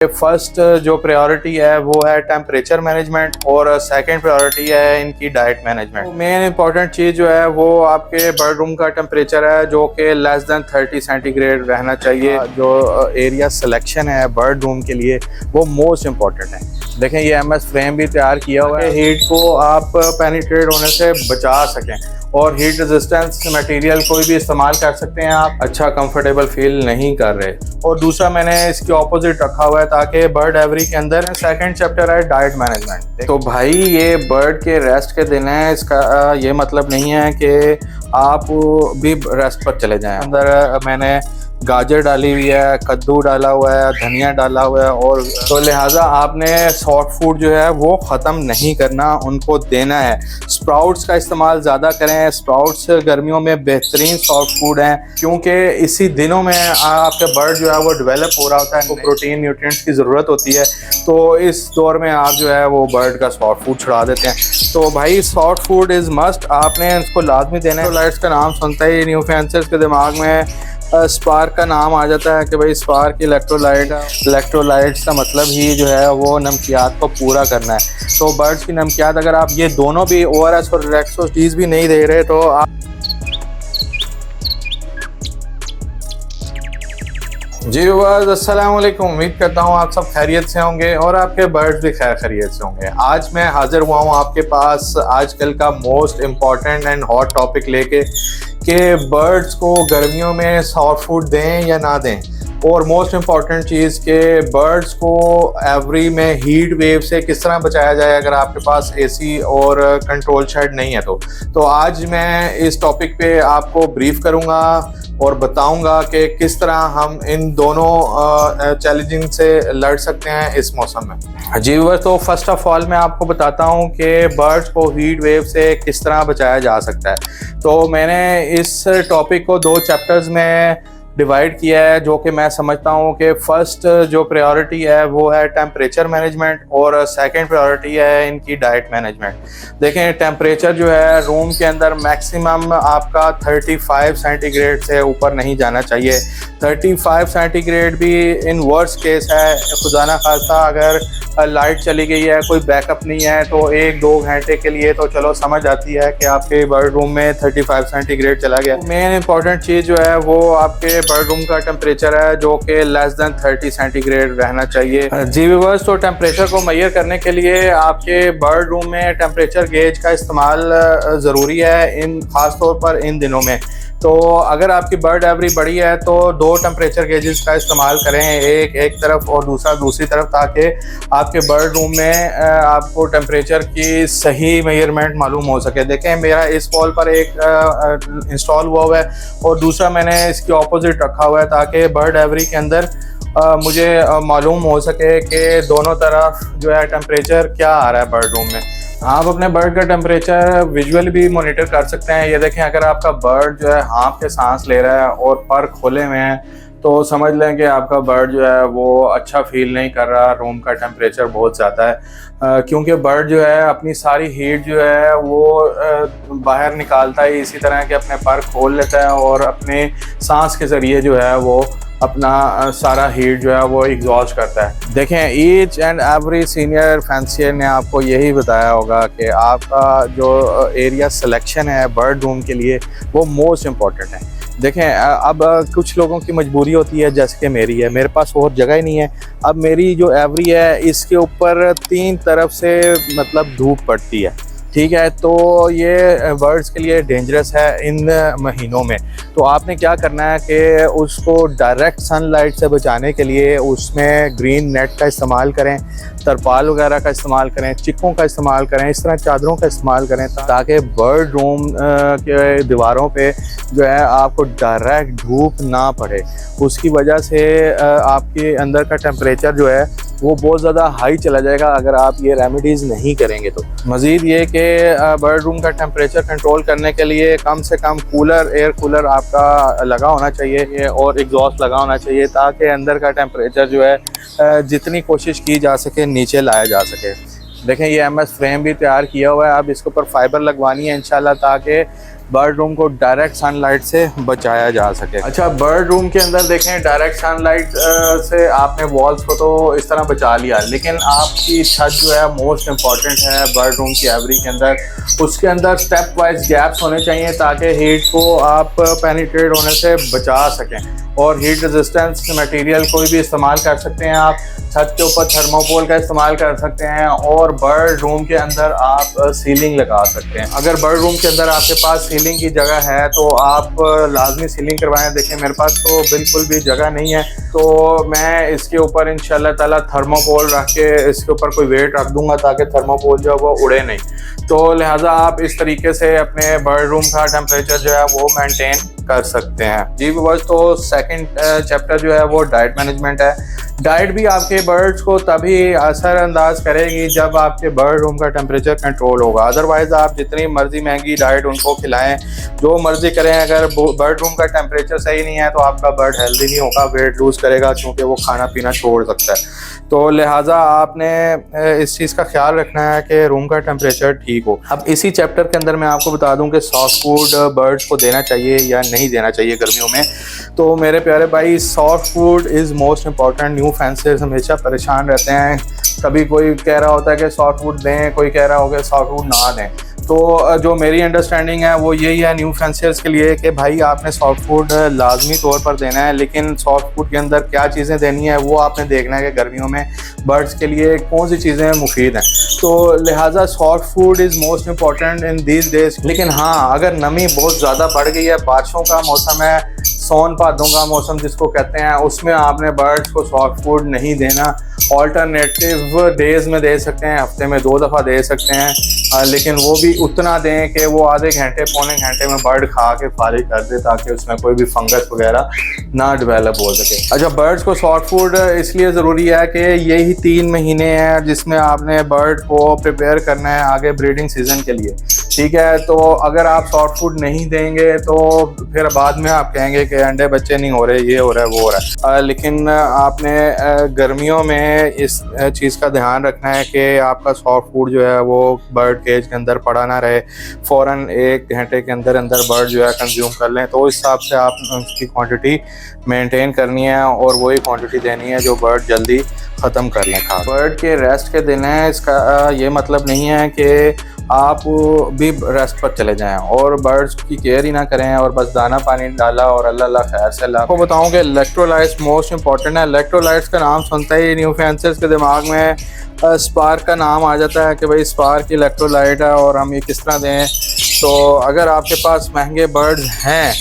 First जो priority है वो है टेम्परेचर मैनेजमेंट और सेकंड प्रायोरिटी है इनकी डाइट मैनेजमेंट। मेन इंपॉर्टेंट चीज़ जो है वो आपके बर्ड रूम का टेम्परेचर है जो कि लेस देन 30 सेंटीग्रेड रहना चाहिए। जो एरिया सिलेक्शन है बर्ड रूम के लिए वो मोस्ट इम्पॉर्टेंट है। देखें ये एमएस फ्रेम भी तैयार किया हुआ है, हीट को आप पेनिट्रेट होने से बचा सकें और हीट रेजिस्टेंस मटेरियल कोई भी इस्तेमाल कर सकते हैं। आप अच्छा कंफर्टेबल फील नहीं कर रहे। और दूसरा मैंने इसके ऑपोजिट रखा हुआ है ताकि बर्ड एवरी के अंदर सेकंड चैप्टर है डाइट मैनेजमेंट। तो भाई ये बर्ड के रेस्ट के दिन है, इसका ये मतलब नहीं है कि आप भी रेस्ट पर चले जाएं। अंदर मैंने गाजर डाली हुई है, कद्दू डाला हुआ है, धनिया डाला हुआ है, और तो लिहाजा आपने सॉफ्ट फूड जो है वो ख़त्म नहीं करना, उनको देना है। स्प्राउट्स का इस्तेमाल ज़्यादा करें। स्प्राउट्स गर्मियों में बेहतरीन सॉफ्ट फूड हैं क्योंकि इसी दिनों में आपके बर्ड जो है वो डेवलप हो रहा होता है, उनको प्रोटीन न्यूट्रिएंट्स की ज़रूरत होती है। तो इस दौर में आप जो है वो बर्ड का सॉफ्ट फूड छुड़ा देते हैं। तो भाई सॉफ्ट फूड इज़ मस्ट, आपने इसको लाजमी देना है। लाइट्स का नाम सुनता ही न्यू फैंसर्स के दिमाग में स्पार्क का नाम आ जाता है कि भाई स्पार्क इलेक्ट्रोलाइट। इलेक्ट्रोलाइट्स का मतलब ही जो है वो नमकियात को पूरा करना है। तो बर्ड्स की नमकियात अगर आप ये दोनों भी ORS और रेक्सो चीज़ भी नहीं दे रहे तो आप जी व्यूअर्स अस्सलाम वालेकुम। उम्मीद करता हूँ आप सब खैरियत से होंगे और आपके बर्ड्स भी खैरियत से होंगे। आज मैं हाजिर हुआ हूँ आपके पास आजकल का most important and hot topic लेके कि बर्ड्स को गर्मियों में सॉफ्ट फूड दें या ना दें, और मोस्ट इम्पॉर्टेंट चीज़ के बर्ड्स को एवरी में हीट वेव से किस तरह बचाया जाए अगर आपके पास AC और कंट्रोल शेड नहीं है। तो आज मैं इस टॉपिक पे आपको ब्रीफ करूँगा और बताऊंगा कि किस तरह हम इन दोनों चैलेंजिंग से लड़ सकते हैं इस मौसम में। जी व्यूअर्स, तो फर्स्ट ऑफ ऑल मैं आपको बताता हूं कि बर्ड्स को हीट वेव से किस तरह बचाया जा सकता है। तो मैंने इस टॉपिक को 2 चैप्टर्स में डिवाइड किया है जो कि मैं समझता हूँ कि फर्स्ट जो प्रायोरिटी है वो है टेम्परेचर मैनेजमेंट और सेकंड प्रायोरिटी है इनकी डाइट मैनेजमेंट। देखें टेम्परेचर जो है रूम के अंदर मैक्सिमम आपका 35 सेंटीग्रेड से ऊपर नहीं जाना चाहिए। 35 सेंटीग्रेड भी इन वर्स्ट केस है, खुदा ना खास्ता अगर लाइट चली गई है, कोई बैकअप नहीं है तो 1-2 घंटे के लिए तो चलो समझ आती है कि आपके बर्ड रूम में 35 सेंटीग्रेड चला गया। मेन इंपॉर्टेंट चीज़ जो है वो आपके बर्ड रूम का टेम्परेचर है जो कि लेस देन 30 सेंटीग्रेड रहना चाहिए। जी व्यूअर्स, तो टेम्परेचर को मेजर करने के लिए आपके बर्ड रूम में टेम्परेचर गेज का इस्तेमाल ज़रूरी है, इन खास तौर पर इन दिनों में। तो अगर आपकी बर्ड एवरी बड़ी है तो 2 टेम्परेचर गेजेस का इस्तेमाल करें, एक तरफ और दूसरा दूसरी तरफ, ताकि आपके बर्ड रूम में आपको टेम्परेचर की सही मेजरमेंट मालूम हो सके। देखें मेरा इस वॉल पर एक इंस्टॉल हुआ है और दूसरा मैंने इसकी ऑपोजिट रखा हुआ है ताकि बर्ड एवरी के अंदर मुझे मालूम हो सके कि दोनों तरफ जो है टेम्परेचर क्या आ रहा है बर्ड रूम में। आप अपने बर्ड का टेम्परेचर विजुअल भी मॉनिटर कर सकते हैं। ये देखें अगर आपका बर्ड जो है हाँफ के सांस ले रहा है और पर खोले हुए हैं तो समझ लें कि आपका बर्ड जो है वो अच्छा फील नहीं कर रहा, रूम का टेम्परेचर बहुत ज़्यादा है। क्योंकि बर्ड जो है अपनी सारी हीट जो है वो बाहर निकालता है इसी तरह के अपने पर खोल लेता है और अपने सांस के ज़रिए जो है वो अपना सारा हीट जो है वो एग्जॉस्ट करता है। देखें each and every senior fancier ने आपको यही बताया होगा कि आपका जो एरिया सिलेक्शन है बर्ड रूम के लिए वो मोस्ट इम्पॉर्टेंट है। देखें अब कुछ लोगों की मजबूरी होती है जैसे कि मेरी है, मेरे पास और जगह ही नहीं है। अब मेरी जो एवरी है इसके ऊपर 3 तरफ से मतलब धूप पड़ती है, ठीक है। तो ये बर्ड्स के लिए डेंजरस है इन महीनों में। तो आपने क्या करना है कि उसको डायरेक्ट सनलाइट से बचाने के लिए उसमें ग्रीन नेट का इस्तेमाल करें, तरपाल वगैरह का इस्तेमाल करें, चिक्कों का इस्तेमाल करें, इस तरह चादरों का इस्तेमाल करें ताकि बर्ड रूम के दीवारों पे जो है आपको डायरेक्ट धूप ना पड़े। उसकी वजह से आपके अंदर का टेम्परेचर जो है वो बहुत ज़्यादा हाई चला जाएगा अगर आप ये रेमेडीज़ नहीं करेंगे। तो मज़ीद ये कि बर्ड रूम का टेम्परेचर कंट्रोल करने के लिए कम से कम एयर कूलर आपका लगा होना चाहिए और एग्जॉस्ट लगा होना चाहिए ताकि अंदर का टेम्परेचर जो है जितनी कोशिश की जा सके नीचे लाया जा सके। देखें ये MS फ्रेम भी तैयार किया हुआ है, अब इसके ऊपर फाइबर लगवानी है इंशाल्लाह ताकि बर्ड रूम को डायरेक्ट सनलाइट से बचाया जा सके। अच्छा, बर्ड रूम के अंदर देखें, डायरेक्ट सनलाइट से आपने वॉल्स को तो इस तरह बचा लिया, लेकिन आपकी छत जो है मोस्ट इम्पॉर्टेंट है बर्ड रूम की एवरी के अंदर। उसके अंदर स्टेप वाइज गैप्स होने चाहिए ताकि हीट को आप पेनिट्रेट होने से बचा सकें, और हीट रेजिस्टेंस मटेरियल कोई भी इस्तेमाल कर सकते हैं आप। छत के ऊपर थर्मोकोल का इस्तेमाल कर सकते हैं, और बर्ड रूम के अंदर आप सीलिंग लगा सकते हैं। अगर बर्ड रूम के अंदर आपके पास सीलिंग की जगह है तो आप लाजमी सीलिंग करवाएं। देखिए मेरे पास तो बिल्कुल भी जगह नहीं है, तो मैं इसके ऊपर इंशाल्लाह ताला थर्मोकोल रख के इसके ऊपर कोई वेट रख दूंगा ताकि थर्मोकोल जो है वो उड़े नहीं। तो लिहाजा आप इस तरीके से अपने बर्ड रूम का टेम्परेचर जो है वो मेंटेन कर सकते हैं। जी बस, तो सेकंड चैप्टर जो है वो डाइट मैनेजमेंट है। डाइट भी आपके बर्ड्स को तभी असरअंदाज करेगी जब आपके बर्ड रूम का टेम्परेचर कंट्रोल होगा। अदरवाइज आप जितनी मर्जी महंगी डाइट उनको खिलाएं, जो मर्जी करें, अगर बर्ड रूम का टेम्परेचर सही नहीं है तो आपका बर्ड हेल्दी नहीं होगा, वेट लूज करेगा, क्योंकि वो खाना पीना छोड़ सकता है। तो लिहाजा आपने इस चीज़ का ख्याल रखना है कि रूम का टेम्परेचर ठीक हो। अब इसी चैप्टर के अंदर मैं आपको बता दूं कि सॉफ्ट फूड बर्ड्स को देना चाहिए या नहीं देना चाहिए गर्मियों में। तो मेरे प्यारे भाई, soft food is most important. New fanciers हमेशा परेशान रहते हैं, कभी कोई कह रहा होता है कि सॉफ्ट फूड दें, कोई कह रहा होगा सॉफ्ट फूड ना दें। तो जो मेरी अंडरस्टैंडिंग है वो यही है न्यू फैंसियर्स के लिए कि भाई आपने सॉफ्ट फूड लाजमी तौर पर देना है, लेकिन सॉफ्ट फूड के अंदर क्या चीज़ें देनी है वो आपने देखना है कि गर्मियों में बर्ड्स के लिए कौन सी चीज़ें मुफीद हैं। तो लिहाजा soft food is most important in these days. लेकिन हाँ, अगर नमी बहुत ज़्यादा बढ़ गई है, बारिशों का मौसम है, सोन भादों का मौसम जिसको कहते हैं, उसमें आपने बर्ड्स को सॉफ्ट फूड नहीं देना। ऑल्टरनेटिव डेज में दे सकते हैं, हफ्ते में 2 दफ़ा दे सकते हैं, लेकिन वो भी उतना दें कि वो आधे घंटे पौने घंटे में बर्ड खा के फारिग कर दे, ताकि उसमें कोई भी फंगस वगैरह ना डेवलप हो सके। अच्छा, बर्ड्स को सॉफ्ट फूड इसलिए ज़रूरी है कि यही 3 महीने हैं जिसमें आपने बर्ड को प्रिपेयर करना है आगे ब्रीडिंग सीजन के लिए, ठीक है। तो अगर आप सॉफ्ट फूड नहीं देंगे तो फिर बाद में आप कहेंगे कि अंडे बच्चे नहीं हो रहे, ये हो रहा है, वो हो रहा है। लेकिन आपने गर्मियों में इस चीज़ का ध्यान रखना है कि आपका सॉफ्ट फूड जो है वो बर्ड केज के अंदर पड़ा ना रहे, फ़ौरन 1 घंटे के अंदर अंदर बर्ड जो है कंज्यूम कर लें। तो इस हिसाब से आप उसकी क्वांटिटी मेंटेन करनी है और वही क्वांटिटी देनी है जो बर्ड जल्दी ख़त्म कर लें खा। बर्ड के रेस्ट के दिन है, इसका ये मतलब नहीं है कि आप भी रेस्ट पर चले जाएं और बर्ड्स की केयर ही ना करें और बस दाना पानी डाला और अल्लाह खैर से। आपको बताऊं कि इलेक्ट्रोलाइट्स मोस्ट इंपॉर्टेंट है। इलेक्ट्रोलाइट्स का नाम सुनता ही न्यू फैंसर्स के दिमाग में स्पार्क का नाम आ जाता है कि भाई स्पार्क इलेक्ट्रोलाइट है और हम ये किस तरह दें। तो अगर आपके पास महंगे बर्ड्स हैं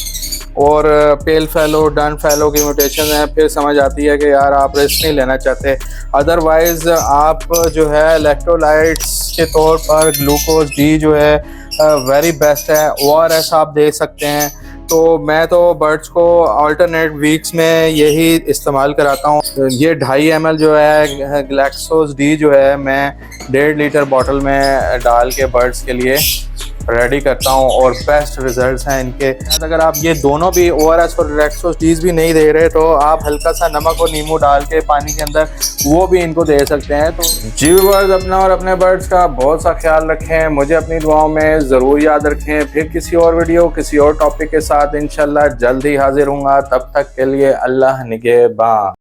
और पेल फैलो डन फैलो की म्यूटेशन है, फिर समझ आती है कि यार आप रिस्क नहीं लेना चाहते। अदरवाइज आप जो है इलेक्ट्रोलाइट्स के तौर पर ग्लूकोज डी जो है वेरी बेस्ट है, ORS आप दे सकते हैं। तो मैं तो बर्ड्स को अल्टरनेट वीक्स में यही इस्तेमाल कराता हूँ। ये 2.5 ml जो है ग्लैक्सोज डी जो है मैं 1.5 लीटर बॉटल में डाल के बर्ड्स के लिए रेडी करता हूँ और बेस्ट रिजल्ट्स हैं इनके। अगर आप ये दोनों भी ORS और ग्लैक्सोज डीज भी नहीं दे रहे तो आप हल्का सा नमक और नींबू डाल के पानी के अंदर वो भी इनको दे सकते हैं। तो जी व्यूअर्स, अपना और अपने बर्ड्स का बहुत सा ख्याल रखें, मुझे अपनी दुआओं में ज़रूर याद रखें। फिर किसी और वीडियो किसी और टॉपिक के साथ इंशाल्लाह जल्द ही हाजिर हूँगा। तब तक के लिए अल्लाह निगहबान।